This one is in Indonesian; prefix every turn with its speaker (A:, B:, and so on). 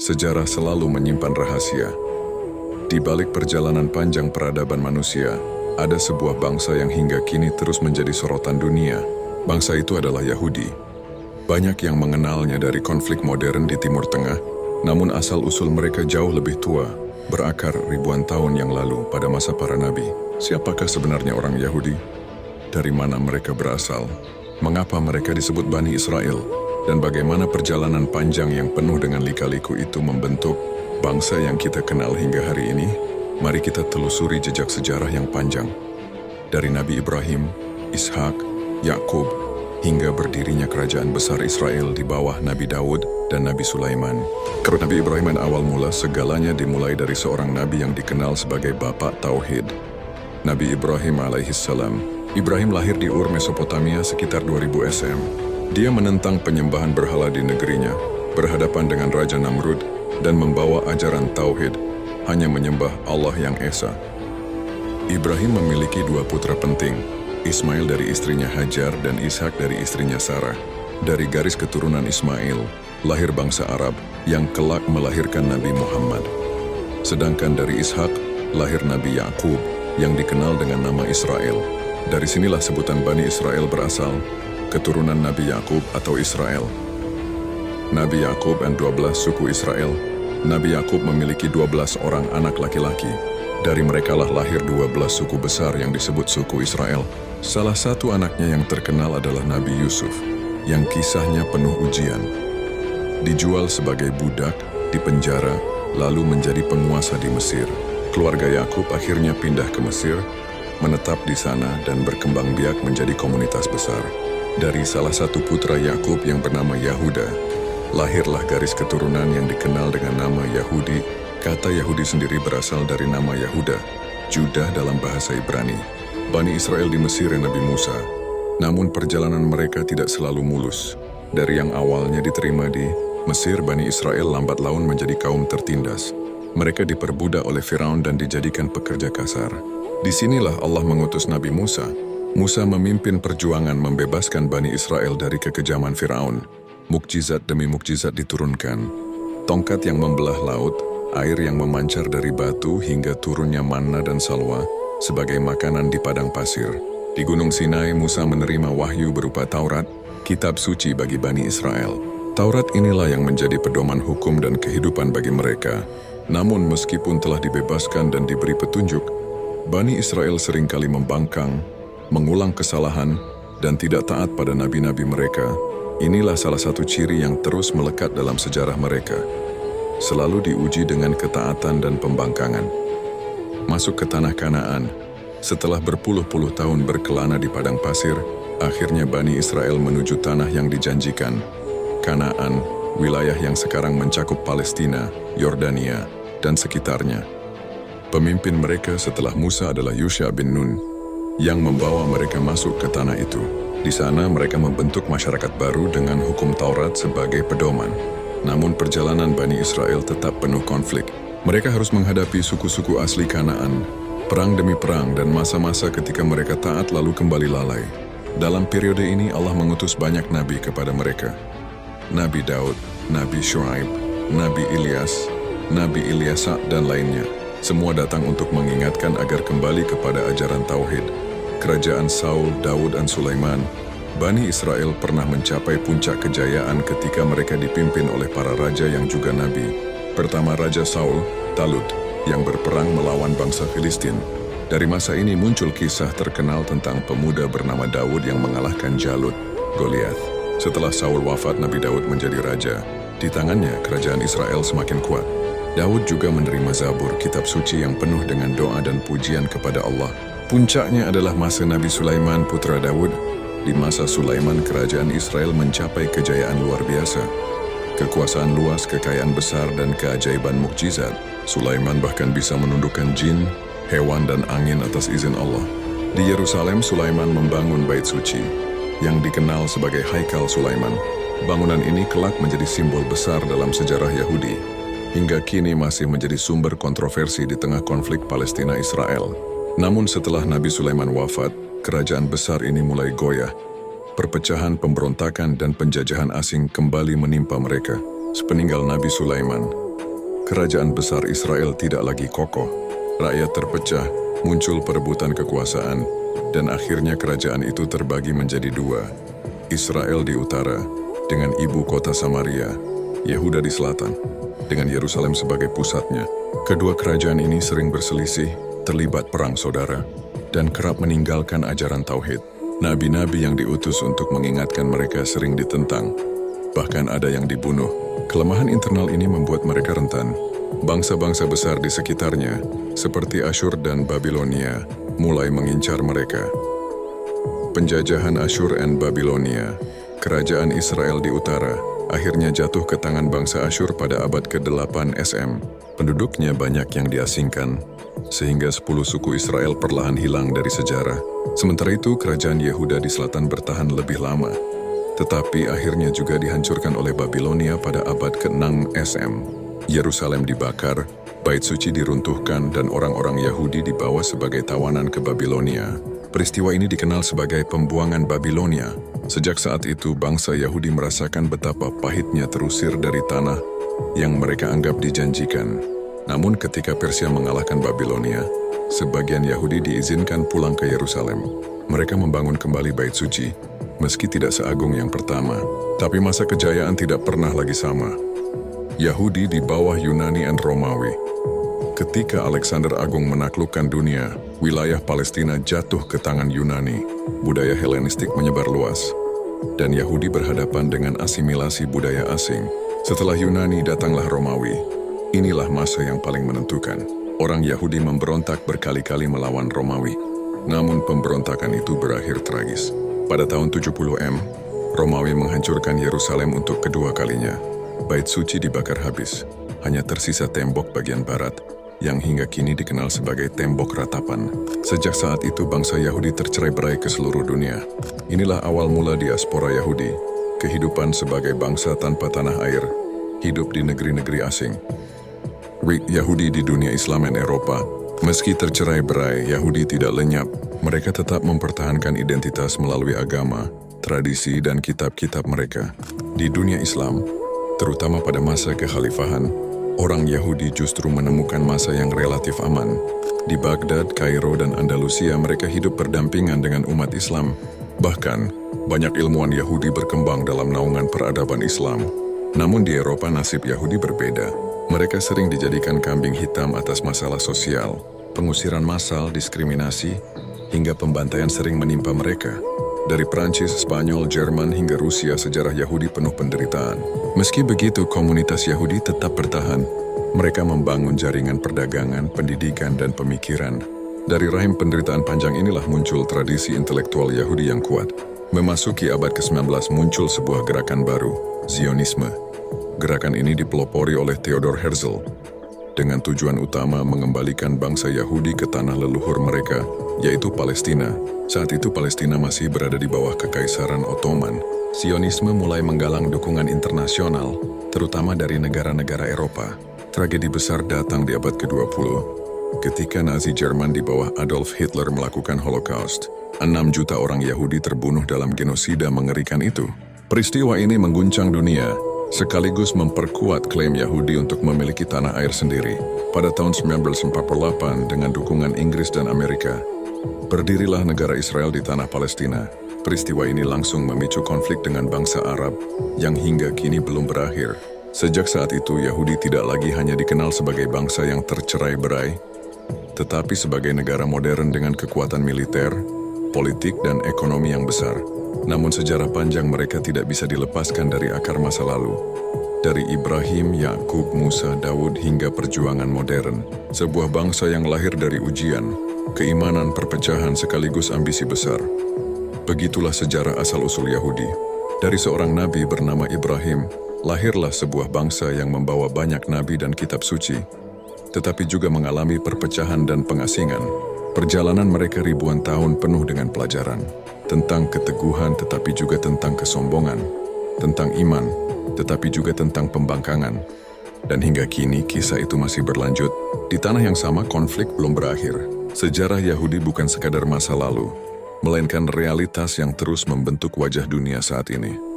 A: Sejarah selalu menyimpan rahasia. Di balik perjalanan panjang peradaban manusia, ada sebuah bangsa yang hingga kini terus menjadi sorotan dunia. Bangsa itu adalah Yahudi. Banyak yang mengenalnya dari konflik modern di Timur Tengah, namun asal-usul mereka jauh lebih tua, berakar ribuan tahun yang lalu pada masa para nabi. Siapakah sebenarnya orang Yahudi? Dari mana mereka berasal? Mengapa mereka disebut Bani Israel? Dan bagaimana perjalanan panjang yang penuh dengan lika-liku itu membentuk bangsa yang kita kenal hingga hari ini? Mari kita telusuri jejak sejarah yang panjang. Dari Nabi Ibrahim, Ishak, Yakub, hingga berdirinya kerajaan besar Israel di bawah Nabi Daud dan Nabi Sulaiman. Karena Nabi Ibrahim awal mula segalanya dimulai dari seorang nabi yang dikenal sebagai Bapak Tauhid. Nabi Ibrahim alaihissalam. Ibrahim lahir di Ur, Mesopotamia sekitar 2000 SM. Dia menentang penyembahan berhala di negerinya, berhadapan dengan Raja Namrud, dan membawa ajaran Tauhid, hanya menyembah Allah yang Esa. Ibrahim memiliki dua putra penting, Ismail dari istrinya Hajar dan Ishak dari istrinya Sarah. Dari garis keturunan Ismail, lahir bangsa Arab yang kelak melahirkan Nabi Muhammad. Sedangkan dari Ishak, lahir Nabi Yakub yang dikenal dengan nama Israel. Dari sinilah sebutan Bani Israel berasal, keturunan Nabi Yakub atau Israel. Nabi Yakub dan 12 suku Israel. Nabi Yakub memiliki 12 orang anak laki-laki. Dari merekalah lahir 12 suku besar yang disebut suku Israel. Salah satu anaknya yang terkenal adalah Nabi Yusuf, yang kisahnya penuh ujian. Dijual sebagai budak, dipenjara, lalu menjadi penguasa di Mesir. Keluarga Yakub akhirnya pindah ke Mesir, menetap di sana dan berkembang biak menjadi komunitas besar. Dari salah satu putra Yakub yang bernama Yahuda, lahirlah garis keturunan yang dikenal dengan nama Yahudi. Kata Yahudi sendiri berasal dari nama Yahuda, Judah dalam bahasa Ibrani. Bani Israel di Mesir yang Nabi Musa. Namun perjalanan mereka tidak selalu mulus. Dari yang awalnya diterima di Mesir, Bani Israel lambat laun menjadi kaum tertindas. Mereka diperbudak oleh Firaun dan dijadikan pekerja kasar. Disinilah Allah mengutus Nabi Musa. Musa memimpin perjuangan membebaskan Bani Israel dari kekejaman Firaun. Mukjizat demi mukjizat diturunkan. Tongkat yang membelah laut, air yang memancar dari batu hingga turunnya manna dan salwa sebagai makanan di padang pasir. Di Gunung Sinai, Musa menerima wahyu berupa Taurat, kitab suci bagi Bani Israel. Taurat inilah yang menjadi pedoman hukum dan kehidupan bagi mereka. Namun meskipun telah dibebaskan dan diberi petunjuk, Bani Israel seringkali membangkang, mengulang kesalahan, dan tidak taat pada nabi-nabi mereka. Inilah salah satu ciri yang terus melekat dalam sejarah mereka. Selalu diuji dengan ketaatan dan pembangkangan. Masuk ke tanah Kanaan. Setelah berpuluh-puluh tahun berkelana di padang pasir, akhirnya Bani Israel menuju tanah yang dijanjikan. Kanaan, wilayah yang sekarang mencakup Palestina, Yordania, dan sekitarnya. Pemimpin mereka setelah Musa adalah Yusha bin Nun, yang membawa mereka masuk ke tanah itu. Di sana mereka membentuk masyarakat baru dengan hukum Taurat sebagai pedoman. Namun perjalanan Bani Israel tetap penuh konflik. Mereka harus menghadapi suku-suku asli Kanaan, perang demi perang dan masa-masa ketika mereka taat lalu kembali lalai. Dalam periode ini Allah mengutus banyak nabi kepada mereka. Nabi Daud, Nabi Syuaib, Nabi Ilyas, Nabi Ilyasa dan lainnya. Semua datang untuk mengingatkan agar kembali kepada ajaran Tauhid. Kerajaan Saul, Daud, dan Sulaiman, Bani Israel pernah mencapai puncak kejayaan ketika mereka dipimpin oleh para raja yang juga nabi. Pertama Raja Saul, Talut, yang berperang melawan bangsa Filistin. Dari masa ini muncul kisah terkenal tentang pemuda bernama Daud yang mengalahkan Jalut, Goliath. Setelah Saul wafat, Nabi Daud menjadi raja. Di tangannya, kerajaan Israel semakin kuat. Daud juga menerima Zabur, kitab suci yang penuh dengan doa dan pujian kepada Allah. Puncaknya adalah masa Nabi Sulaiman putra Daud. Di masa Sulaiman, kerajaan Israel mencapai kejayaan luar biasa. Kekuasaan luas, kekayaan besar, dan keajaiban mukjizat. Sulaiman bahkan bisa menundukkan jin, hewan, dan angin atas izin Allah. Di Yerusalem, Sulaiman membangun bait suci, yang dikenal sebagai Haikal Sulaiman. Bangunan ini kelak menjadi simbol besar dalam sejarah Yahudi. Hingga kini masih menjadi sumber kontroversi di tengah konflik Palestina-Israel. Namun setelah Nabi Sulaiman wafat, kerajaan besar ini mulai goyah. Perpecahan, pemberontakan, dan penjajahan asing kembali menimpa mereka. Sepeninggal Nabi Sulaiman, Kerajaan besar Israel tidak lagi kokoh, rakyat terpecah, muncul perebutan kekuasaan, dan akhirnya kerajaan itu terbagi menjadi dua. Israel di utara, dengan ibu kota Samaria, Yehuda di selatan, dengan Yerusalem sebagai pusatnya. Kedua kerajaan ini sering berselisih, terlibat perang saudara, dan kerap meninggalkan ajaran tauhid. Nabi-nabi yang diutus untuk mengingatkan mereka sering ditentang, bahkan ada yang dibunuh. Kelemahan internal ini membuat mereka rentan. Bangsa-bangsa besar di sekitarnya, seperti Asyur dan Babilonia, mulai mengincar mereka. Penjajahan Asyur dan Babilonia, kerajaan Israel di utara, akhirnya jatuh ke tangan bangsa Asyur pada abad ke-8 SM. Penduduknya banyak yang diasingkan, sehingga 10 suku Israel perlahan hilang dari sejarah. Sementara itu, kerajaan Yehuda di selatan bertahan lebih lama, tetapi akhirnya juga dihancurkan oleh Babilonia pada abad ke-6 SM. Yerusalem dibakar, bait suci diruntuhkan, dan orang-orang Yahudi dibawa sebagai tawanan ke Babilonia. Peristiwa ini dikenal sebagai pembuangan Babilonia. Sejak saat itu, bangsa Yahudi merasakan betapa pahitnya terusir dari tanah yang mereka anggap dijanjikan. Namun ketika Persia mengalahkan Babilonia, sebagian Yahudi diizinkan pulang ke Yerusalem. Mereka membangun kembali bait suci, meski tidak seagung yang pertama. Tapi masa kejayaan tidak pernah lagi sama. Yahudi di bawah Yunani dan Romawi. Ketika Alexander Agung menaklukkan dunia, wilayah Palestina jatuh ke tangan Yunani. Budaya Helenistik menyebar luas, dan Yahudi berhadapan dengan asimilasi budaya asing. Setelah Yunani, datanglah Romawi. Inilah masa yang paling menentukan. Orang Yahudi memberontak berkali-kali melawan Romawi. Namun pemberontakan itu berakhir tragis. Pada tahun 70 Romawi menghancurkan Yerusalem untuk kedua kalinya. Bait suci dibakar habis. Hanya tersisa tembok bagian barat, yang hingga kini dikenal sebagai tembok ratapan. Sejak saat itu bangsa Yahudi tercerai-berai ke seluruh dunia. Inilah awal mula diaspora Yahudi, kehidupan sebagai bangsa tanpa tanah air, hidup di negeri-negeri asing. Yahudi di dunia Islam dan Eropa. Meski tercerai-berai, Yahudi tidak lenyap. Mereka tetap mempertahankan identitas melalui agama, tradisi, dan kitab-kitab mereka. Di dunia Islam, terutama pada masa kekhalifahan, orang Yahudi justru menemukan masa yang relatif aman. Di Baghdad, Kairo, dan Andalusia mereka hidup berdampingan dengan umat Islam. Bahkan, banyak ilmuwan Yahudi berkembang dalam naungan peradaban Islam. Namun di Eropa nasib Yahudi berbeda. Mereka sering dijadikan kambing hitam atas masalah sosial, pengusiran massal, diskriminasi, hingga pembantaian sering menimpa mereka. Dari Prancis, Spanyol, Jerman, hingga Rusia, sejarah Yahudi penuh penderitaan. Meski begitu, komunitas Yahudi tetap bertahan. Mereka membangun jaringan perdagangan, pendidikan, dan pemikiran. Dari rahim penderitaan panjang inilah muncul tradisi intelektual Yahudi yang kuat. Memasuki abad ke-19 muncul sebuah gerakan baru, Zionisme. Gerakan ini dipelopori oleh Theodor Herzl, dengan tujuan utama mengembalikan bangsa Yahudi ke tanah leluhur mereka, yaitu Palestina. Saat itu Palestina masih berada di bawah Kekaisaran Ottoman. Zionisme mulai menggalang dukungan internasional, terutama dari negara-negara Eropa. Tragedi besar datang di abad ke-20, ketika Nazi Jerman di bawah Adolf Hitler melakukan Holocaust. 6 juta orang Yahudi terbunuh dalam genosida mengerikan itu. Peristiwa ini mengguncang dunia, sekaligus memperkuat klaim Yahudi untuk memiliki tanah air sendiri. Pada tahun 1948, dengan dukungan Inggris dan Amerika, berdirilah negara Israel di tanah Palestina. Peristiwa ini langsung memicu konflik dengan bangsa Arab yang hingga kini belum berakhir. Sejak saat itu, Yahudi tidak lagi hanya dikenal sebagai bangsa yang tercerai-berai, tetapi sebagai negara modern dengan kekuatan militer, politik, dan ekonomi yang besar. Namun sejarah panjang mereka tidak bisa dilepaskan dari akar masa lalu. Dari Ibrahim, Yakub, Musa, Daud, hingga perjuangan modern. Sebuah bangsa yang lahir dari ujian, keimanan, perpecahan, sekaligus ambisi besar. Begitulah sejarah asal-usul Yahudi. Dari seorang nabi bernama Ibrahim, lahirlah sebuah bangsa yang membawa banyak nabi dan kitab suci, tetapi juga mengalami perpecahan dan pengasingan. Perjalanan mereka ribuan tahun penuh dengan pelajaran, tentang keteguhan tetapi juga tentang kesombongan, tentang iman, tetapi juga tentang pembangkangan. Dan hingga kini kisah itu masih berlanjut. Di tanah yang sama konflik belum berakhir. Sejarah Yahudi bukan sekadar masa lalu, melainkan realitas yang terus membentuk wajah dunia saat ini.